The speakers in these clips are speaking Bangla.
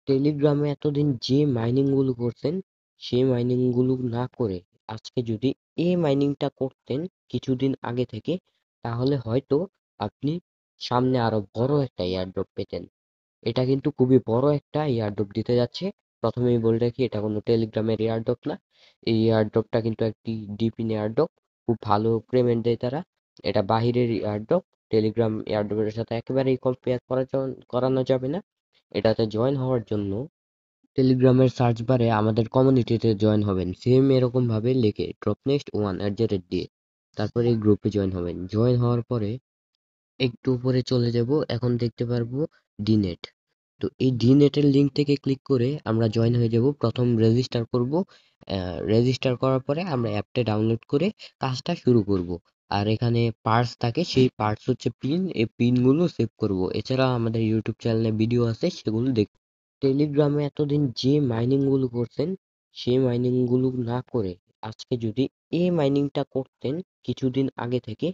টেলিগ্রামে এতদিন যে মাইনিং গুলো করছেন, সেই মাইনিং গুলো না করে আজকে যদি এই মাইনিংটা করতেন কিছুদিন আগে থেকে, তাহলে হয়তো আপনি সামনে আরো বড় একটা এয়ারড্রপ পেতেন। এটা কিন্তু খুবই বড় একটা এয়ারড্রপ দিতে যাচ্ছে। প্রথমেই বলে রাখি, এটা কোনো টেলিগ্রামের এয়ারড্রপ না। এই এয়ারড্রপটা কিন্তু একটি ডিপিন এয়ারড্রপ। খুব ভালো পেমেন্ট দেয় তারা। এটা বাহিরের এয়ারড্রপ। টেলিগ্রাম এয়ারড্রপের সাথে একেবারেই কম্পেয়ার করানো যাবে না। এটাতে জয়েন হওয়ার জন্য টেলিগ্রামের সার্চ বারে আমাদের কমিউনিটিতে জয়েন হবেন, সেম এরকম ভাবে লিখে dropnext1 দিয়ে তারপরে এই গ্রুপে জয়েন হবেন। জয়েন হওয়ার পরে একটু উপরে চলে যাব, এখন দেখতে পারবো ডিনেট। তো এই ডিনেটের লিঙ্ক থেকে ক্লিক করে আমরা জয়েন হয়ে যাব। প্রথম রেজিস্টার করব। রেজিস্টার করার পরে আমরা অ্যাপটা ডাউনলোড করে কাজটা শুরু করব। আর এখানে পার্টস থাকে, সেই পার্টস হচ্ছে পিন। এই পিনগুলো সেভ করব। এছাড়া আমাদের ইউটিউব চ্যানেলে ভিডিও আছে, সেগুলো দেখ। টেলিগ্রামে এতদিন যে মাইনিং গুলো করছেন, সেই মাইনিং গুলো না করে আজকে যদি এই মাইনিংটা করতেন কিছুদিন আগে থেকে,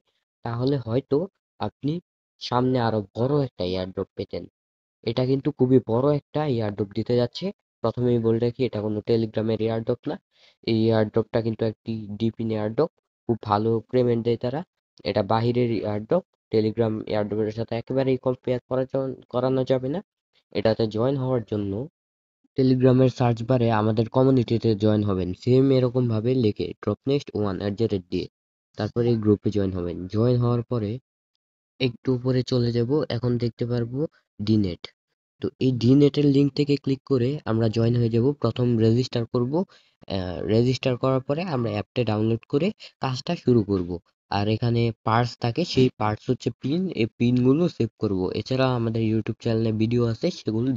তাহলে হয়তো আপনি সামনে আরো বড় একটা এয়ারড্রপ পেতেন। এটা কিন্তু খুবই বড় একটা এয়ারড্রপ দিতে যাচ্ছে। প্রথমেই বলে রাখি, এটা কোনো টেলিগ্রামের এয়ারড্রপ না। এই এয়ারড্রপটা কিন্তু একটি ডিপিন এয়ারড্রপ। খুব ভালো পেমেন্ট দেয় তারা। এটা বাহিরের এয়ারড্রপ। টেলিগ্রাম এয়ারড্রপের সাথে একেবারেই কম্পেয়ার করানো যাবে না। এটাতে জয়েন হওয়ার জন্য টেলিগ্রামের সার্চ বারে আমাদের কমিউনিটিতে জয়েন হবেন, সেম এরকম ভাবে লিখে dropnext1 দিয়ে তারপরে এই গ্রুপে জয়েন হবেন। জয়েন হওয়ার পরে একটু উপরে চলে যাব, এখন দেখতে পারবো ডিনেট। তো এই ডিনেটের লিঙ্ক থেকে ক্লিক করে আমরা জয়েন হয়ে যাব। প্রথম রেজিস্টার করব। রেজিস্টার করার পরে আমরা অ্যাপটা ডাউনলোড করে কাজটা শুরু করব। আর এখানে পার্টস থাকে, সেই পার্টস হচ্ছে পিন। এই পিনগুলো সেভ করব। এছাড়া আমাদের ইউটিউব চ্যানেলে ভিডিও আছে, সেগুলো